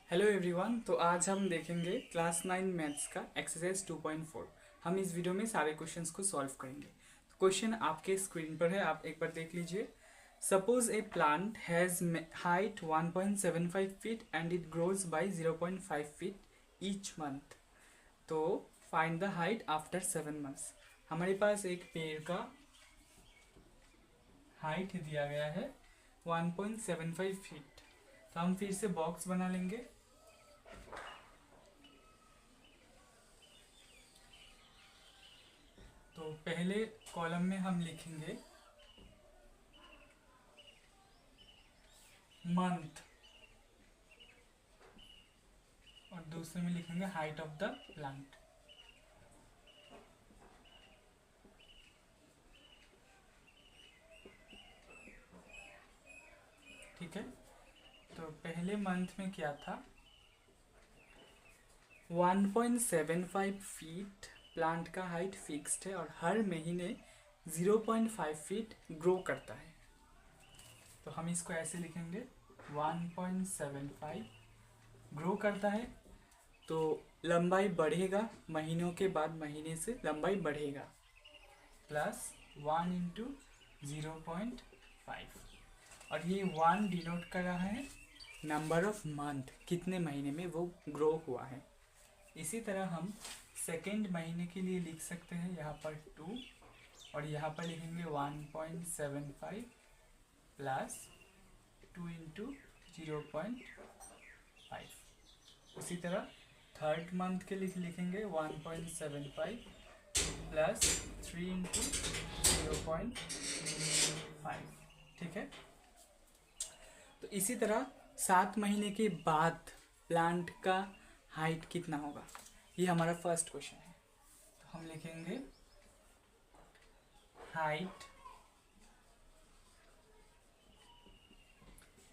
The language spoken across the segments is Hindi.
Hello everyone. तो आज हम देखेंगे क्लास 9 मैथ्स का एक्सरसाइज 2.4। हम इस वीडियो में सारे क्वेश्चंस को सॉल्व करेंगे। तो क्वेश्चन आपके स्क्रीन पर है, आप एक बार देख लीजिए। Suppose a plant has height 1.75 feet and it grows by 0.5 feet each month. तो find the height after 7 months. हमारे पास एक पेड़ का हाइट दिया गया है 1.75 फीट। तो हम फिर से बॉक्स बना लेंगे। तो पहले कॉलम में हम लिखेंगे मंथ और दूसरे में लिखेंगे हाइट ऑफ द प्लांट। ठीक है, तो पहले मंथ में क्या था, 1.75 फीट प्लांट का हाइट फिक्स्ड है और हर महीने 0.5 फीट ग्रो करता है। तो हम इसको ऐसे लिखेंगे 1.75 ग्रो करता है, तो लंबाई बढ़ेगा, महीनों के बाद महीने से लंबाई बढ़ेगा, प्लस 1 इंटू 0.5। और ये 1 डिनोट कर रहा है नंबर ऑफ मंथ, कितने महीने में वो ग्रो हुआ है। इसी तरह हम सेकेंड महीने के लिए लिख सकते हैं, यहाँ पर 2 और यहाँ पर लिखेंगे 1.75 प्लस 2 इंटू 0.5। उसी तरह थर्ड मंथ के लिए लिखेंगे 1.75 प्लस 3 इंटू 0.5। ठीक है, तो इसी तरह 7 महीने के बाद प्लांट का हाइट कितना होगा, ये हमारा फर्स्ट क्वेश्चन है। तो हम लिखेंगे height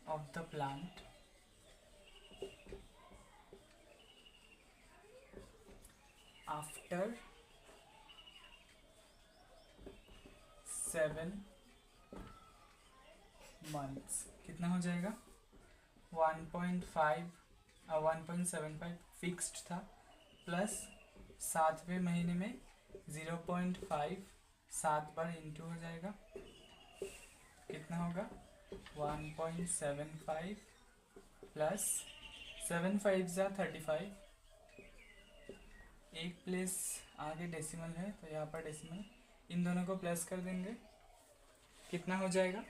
of the plant after 7 months कितना हो जाएगा, 1.75 फिक्स्ड था, प्लस 7वें महीने में 0.5 7 बार इंटू हो जाएगा, कितना होगा 1.75 प्लस 7 5 जा 35, एक प्लेस आगे डेसिमल है तो यहाँ पर डेसिमल, इन दोनों को प्लस कर देंगे, कितना हो जाएगा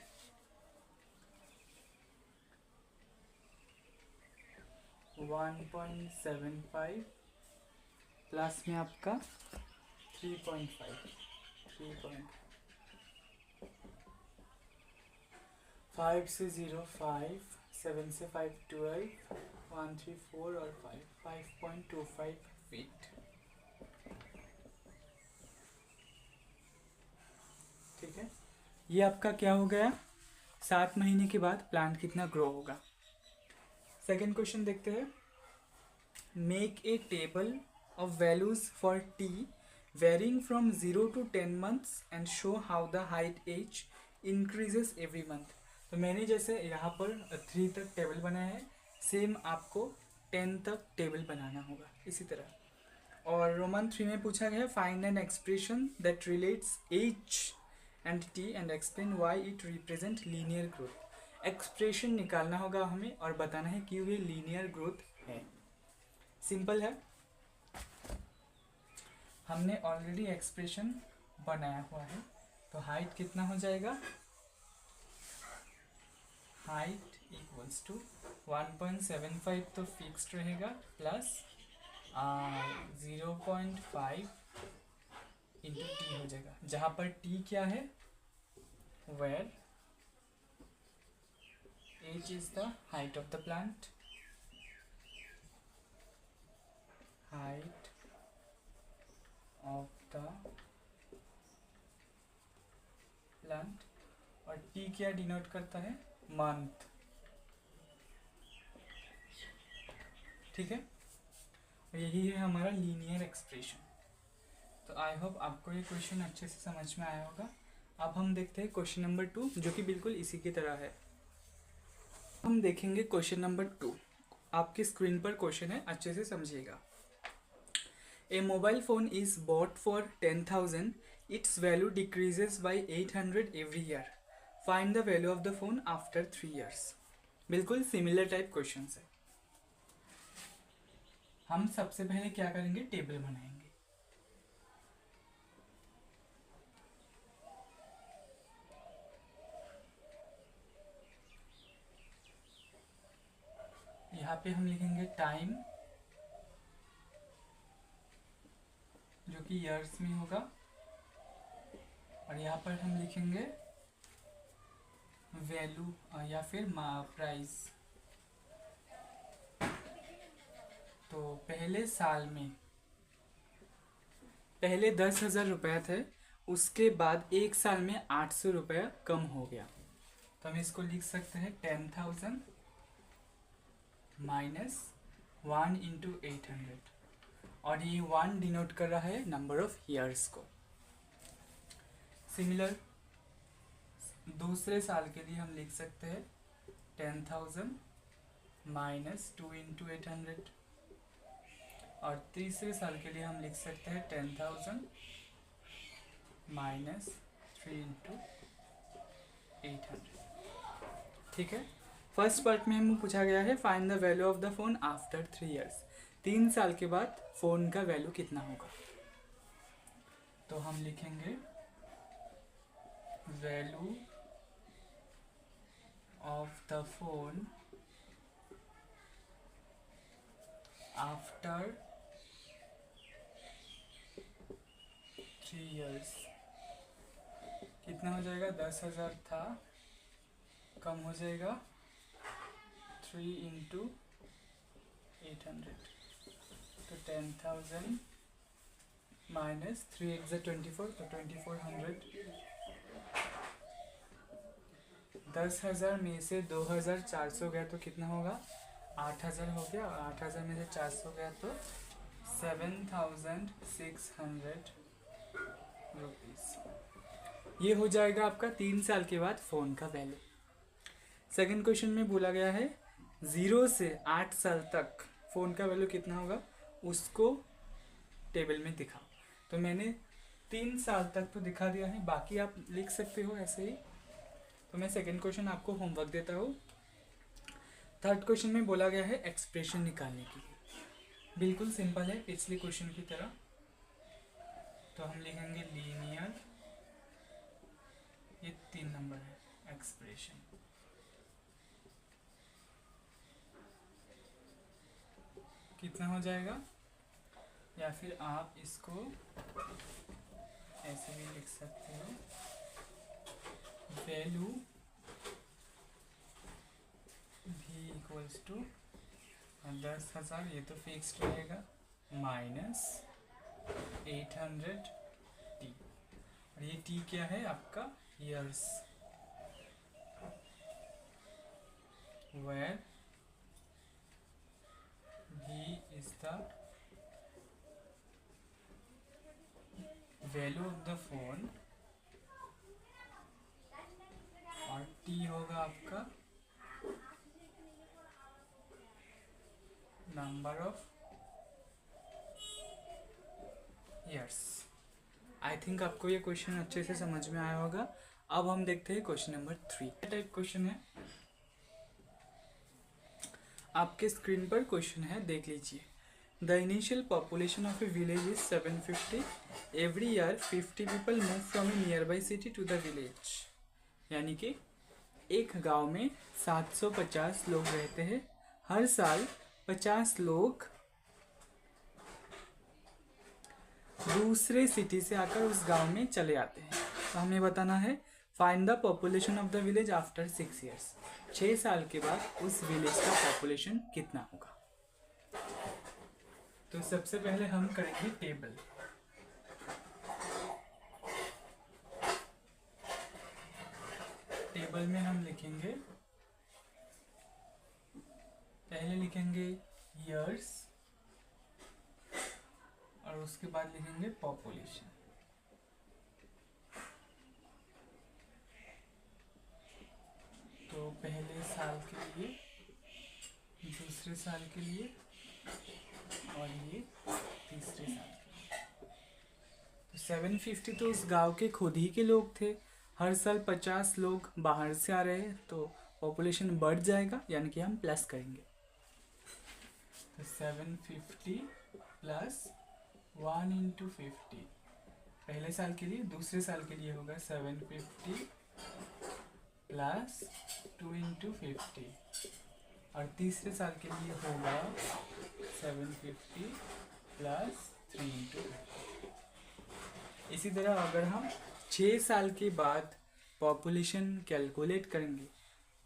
1.75 प्लस में आपका 5 से 0 5, 7 से 5 12, 1 3 4 और 5.25 फीट। ठीक है, ये आपका क्या हो गया, 7 महीने के बाद प्लांट कितना ग्रो होगा। सेकेंड क्वेश्चन देखते हैं। Make a table of values for T varying from 0 to 10 months and show how the height H increases every month. तो मैंने जैसे यहाँ पर 3 तक टेबल बनाया है, सेम आपको 10 तक टेबल बनाना होगा इसी तरह। और रोमन 3 में पूछा गया find an expression that relates H and T and explain why it represent linear growth. Expression निकालना होगा हमें और बताना है क्यों ये लीनियर ग्रोथ है। सिंपल है, हमने ऑलरेडी एक्सप्रेशन बनाया हुआ है। तो हाइट कितना हो जाएगा, हाइट इक्वल्स टू 1.75 तो फिक्स्ड रहेगा, प्लस 0.5 इंटू टी हो जाएगा, जहाँ पर टी क्या है, where h is the height of the plant, height of the plant, और t क्या डिनोट करता है, मंथ। ठीक है, और यही है हमारा लीनियर एक्सप्रेशन। तो आई होप आपको ये क्वेश्चन अच्छे से समझ में आया होगा। अब हम देखते हैं क्वेश्चन नंबर 2, जो कि बिल्कुल इसी की तरह है। हम देखेंगे क्वेश्चन नंबर 2। आपकी स्क्रीन पर क्वेश्चन है, अच्छे से समझिएगा। A mobile phone is bought for 10,000, its value decreases by 800 every year, find the value of the phone after 3 years। बिल्कुल सिमिलर टाइप क्वेश्चन है। हम सबसे पहले क्या करेंगे, टेबल बनाएंगे। यहाँ पे हम लिखेंगे टाइम, जो कि ईयर्स में होगा, और यहाँ पर हम लिखेंगे वैल्यू या फिर प्राइस। तो पहले साल में पहले 10,000 रुपया थे, उसके बाद एक साल में 800 रुपया कम हो गया। तो हम इसको लिख सकते हैं 10,000 माइनस 1 इंटू 800, और ये 1 डिनोट कर रहा है नंबर ऑफ ईयर्स को। सिमिलर दूसरे साल के लिए हम लिख सकते हैं 10,000 माइनस 2 इंटू 800, और तीसरे साल के लिए हम लिख सकते हैं 10,000 माइनस 3 इंटू 800। ठीक है। फर्स्ट पार्ट में हमें पूछा गया है find the value of the phone after 3 years। 3 साल के बाद फोन का वैल्यू कितना होगा। तो हम लिखेंगे value of the phone after 3 years। कितना हो जाएगा, 10,000 था, कम हो जाएगा 3 इंटू 800, तो 10,000 माइनस 3 एक 24, तो 2400। 10,000 में से 2,400 गया तो कितना होगा, 8,000 हो गया, और 8,000 में से 400 गया तो 7,600 रुपीज़। ये हो जाएगा आपका 3 साल के बाद फ़ोन का वैल्यू। सेकंड क्वेश्चन में बोला गया है 0 से 8 साल तक फ़ोन का वैल्यू कितना होगा, उसको टेबल में दिखाओ। तो मैंने 3 साल तक तो दिखा दिया है, बाकी आप लिख सकते हो ऐसे ही। तो मैं सेकंड क्वेश्चन आपको होमवर्क देता हूँ। थर्ड क्वेश्चन में बोला गया है एक्सप्रेशन निकालने की। बिल्कुल सिंपल है, पिछले क्वेश्चन की तरह। तो हम लिखेंगे लीनियर, ये 3 नंबर है, एक्सप्रेशन। कितना हो जाएगा, या फिर आप इसको ऐसे भी लिख सकते हो, वैल्यू भी इक्वल्स टू 10,000, ये तो फिक्स्ड रहेगा, माइनस 800 टी, और ये टी क्या है आपका, ईयर्स, वेयर भी is the value of the phone, और टी होगा आपका number of years. I think आपको ये क्वेश्चन अच्छे से समझ में आया होगा। अब हम देखते हैं क्वेश्चन नंबर 3। टाइप क्वेश्चन है, आपके स्क्रीन पर क्वेश्चन है, देख लीजिए। The initial population of a village is 750। Every year 50 people move from a nearby city to the village. यानी कि एक गांव में 750 लोग रहते हैं, हर साल 50 लोग दूसरे सिटी से आकर उस गांव में चले आते हैं। तो हमें बताना है find the population of the village after 6 years। 6 साल के बाद उस विलेज का पॉपुलेशन कितना होगा। तो सबसे पहले हम करेंगे टेबल। टेबल में हम लिखेंगे, पहले लिखेंगे ईयर्स, और उसके बाद लिखेंगे पॉपुलेशन। तो पहले साल के लिए दूसरे साल के लिए और ये तीसरे साल के लिए। तो 750 तो उस गांव के खुद ही के लोग थे। हर साल 50 लोग बाहर से आ रहे हैं, तो पॉपुलेशन बढ़ जाएगा, यानी कि हम प्लस करेंगे। तो 750 प्लस 1 इंटू 50 पहले साल के लिए, दूसरे साल के लिए होगा 750 प्लस 2 इंटू 50, और तीसरे साल के लिए होगा 750 प्लस 3 इंटू 50। इसी तरह अगर हम 6 साल के बाद पॉपुलेशन कैलकुलेट करेंगे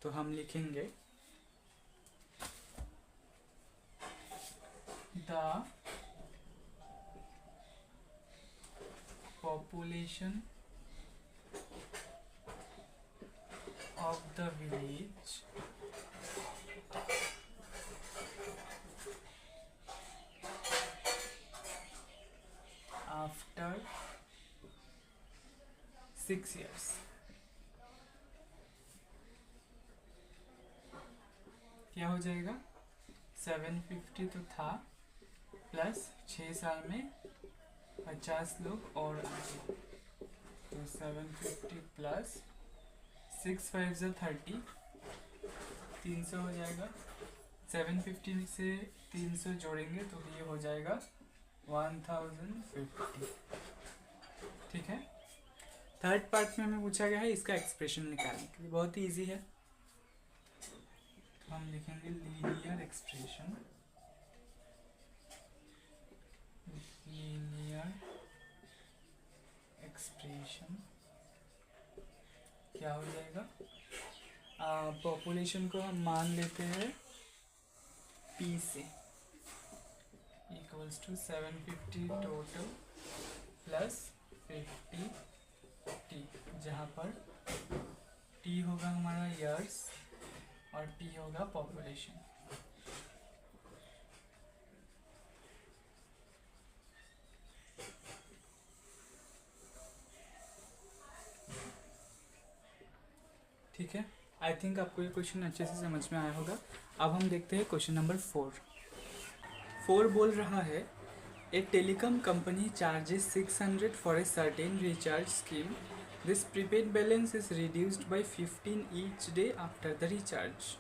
तो हम लिखेंगे the population of the village after 6 years। क्या हो जाएगा? 750 तो था, प्लस 6 साल में 50 लोग और आगे, तो 750 प्लस 6 5 से 30, 300 हो जाएगा। 750 से 300 जोड़ेंगे तो ये हो जाएगा 1050। ठीक है। थर्ड पार्ट में हमें पूछा गया है इसका एक्सप्रेशन निकालने के लिए, बहुत ही ईजी है। तो हम लिखेंगे लीनियर एक्सप्रेशन, लीनियर एक्सप्रेशन क्या हो जाएगा? पॉपुलेशन को हम मान लेते हैं P से, equals to 750 total plus 50 T, जहाँ पर T होगा हमारा ईयर्स और P होगा पॉपुलेशन। ठीक है। आई थिंक आपको ये क्वेश्चन अच्छे से समझ में आया होगा। अब हम देखते हैं क्वेश्चन नंबर 4 बोल रहा है a telecom company charges 600 for a certain recharge scheme. This prepaid balance is reduced by 15 each day after the recharge.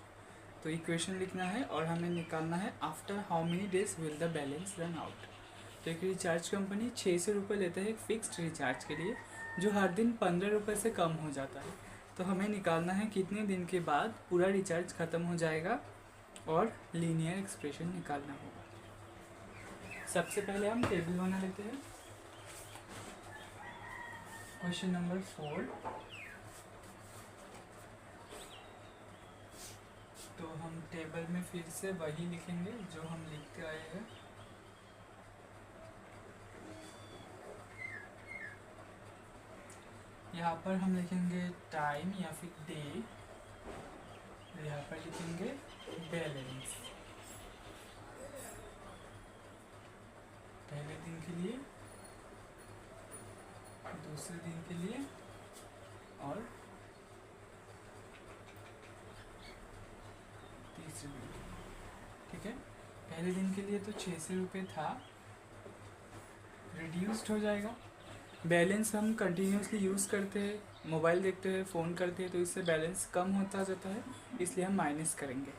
तो इक्वेशन लिखना है और हमें निकालना है after how many days will the balance run out. तो एक रिचार्ज कंपनी 600 रुपये लेते हैं एक फिक्स्ड रिचार्ज के लिए, जो हर दिन 15 रुपये से कम हो जाता है। तो हमें निकालना है कितने दिन के बाद पूरा रिचार्ज ख़त्म हो जाएगा और लीनियर एक्सप्रेशन निकालना होगा। सबसे पहले हम टेबल बना लेते हैं। क्वेश्चन नंबर 4, तो हम टेबल में फिर से वही लिखेंगे जो हम लिखते आए हैं। यहाँ पर हम लिखेंगे टाइम या फिर डे, यहाँ पर लिखेंगे बैलेंस। पहले दिन के लिए, दूसरे दिन के लिए और तीसरे दिन के लिए। ठीक है। पहले दिन के लिए तो 600 रुपये था, रिड्यूस्ड हो जाएगा। बैलेंस हम कंटिन्यूसली यूज़ करते हैं, मोबाइल देखते हैं, फ़ोन करते हैं, तो इससे बैलेंस कम होता जाता है, इसलिए हम माइनस करेंगे।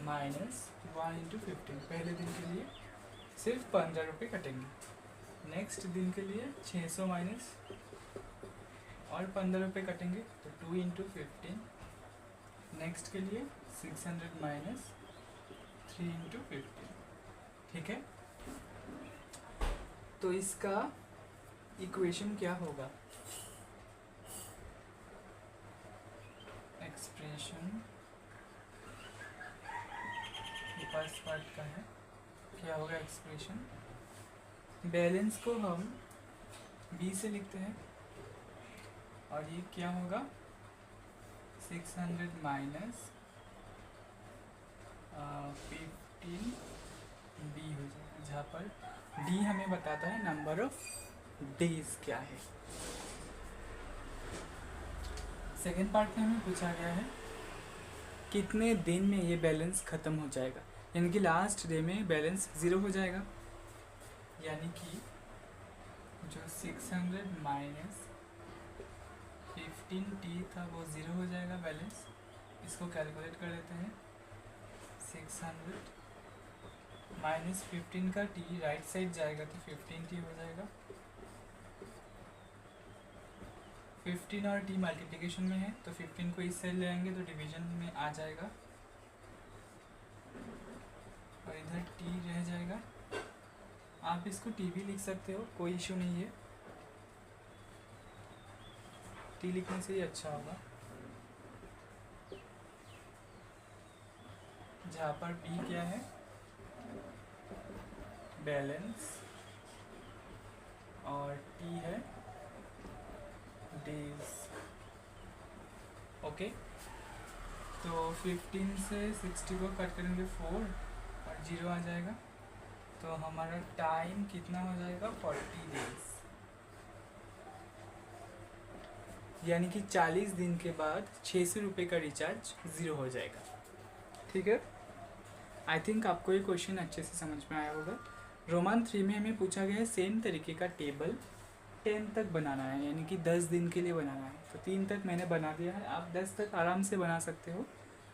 माइनस 1 इंटू 15, पहले दिन के लिए सिर्फ 15 रुपये कटेंगे। नेक्स्ट दिन के लिए 600 माइनस और 15 रुपये कटेंगे, तो 2 इंटू 15। नेक्स्ट के लिए 600 माइनस 3 इंटू 15। ठीक है। तो इसका इक्वेशन क्या होगा? एक्सप्रेशन ये फर्स्ट पार्ट का है। क्या होगा एक्सप्रेशन? बैलेंस को हम B से लिखते हैं और ये क्या होगा? 600 माइनस 15 B हो जाएगा, जहाँ पर D हमें बताता है नंबर ऑफ डेज क्या है। सेकेंड पार्ट में हमें पूछा गया है कितने दिन में ये बैलेंस ख़त्म हो जाएगा, यानी कि लास्ट डे में बैलेंस 0 हो जाएगा। यानी कि जो 600 माइनस 15t था वो 0 हो जाएगा बैलेंस। इसको कैलकुलेट कर लेते हैं। 600 माइनस 15 का t राइट साइड जाएगा तो 15t हो जाएगा। 15 और t मल्टीप्लिकेशन में है तो 15 को इस साइड ले आएंगे तो डिवीजन में आ जाएगा और इधर t रह जाएगा। आप इसको t भी लिख सकते हो, कोई इशू नहीं है, t लिखने से ही अच्छा होगा। जहाँ पर b क्या है, बैलेंस, और t है डेज। ओके, तो 15 से 60 को कट करेंगे 4 और 0 आ जाएगा, तो हमारा टाइम कितना हो जाएगा 40 डेज, यानी कि 40 दिन के बाद 600 रुपये का रिचार्ज 0 हो जाएगा। ठीक है, आई थिंक आपको ये क्वेश्चन अच्छे से समझ में आया होगा। रोमान 3 में हमें पूछा गया है सेम तरीके का टेबल 10 तक बनाना है, यानी कि 10 दिन के लिए बनाना है। तो 3 तक मैंने बना दिया है, आप 10 तक आराम से बना सकते हो।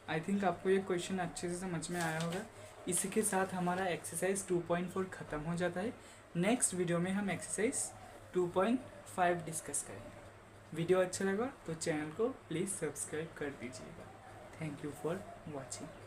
आई थिंक आपको ये क्वेश्चन अच्छे से समझ में आया होगा। इसी के साथ हमारा एक्सरसाइज 2.4 ख़त्म हो जाता है। नेक्स्ट वीडियो में हम एक्सरसाइज 2.5 डिस्कस करेंगे। वीडियो अच्छा लगा तो चैनल को प्लीज़ सब्सक्राइब कर दीजिएगा। Thank you for watching.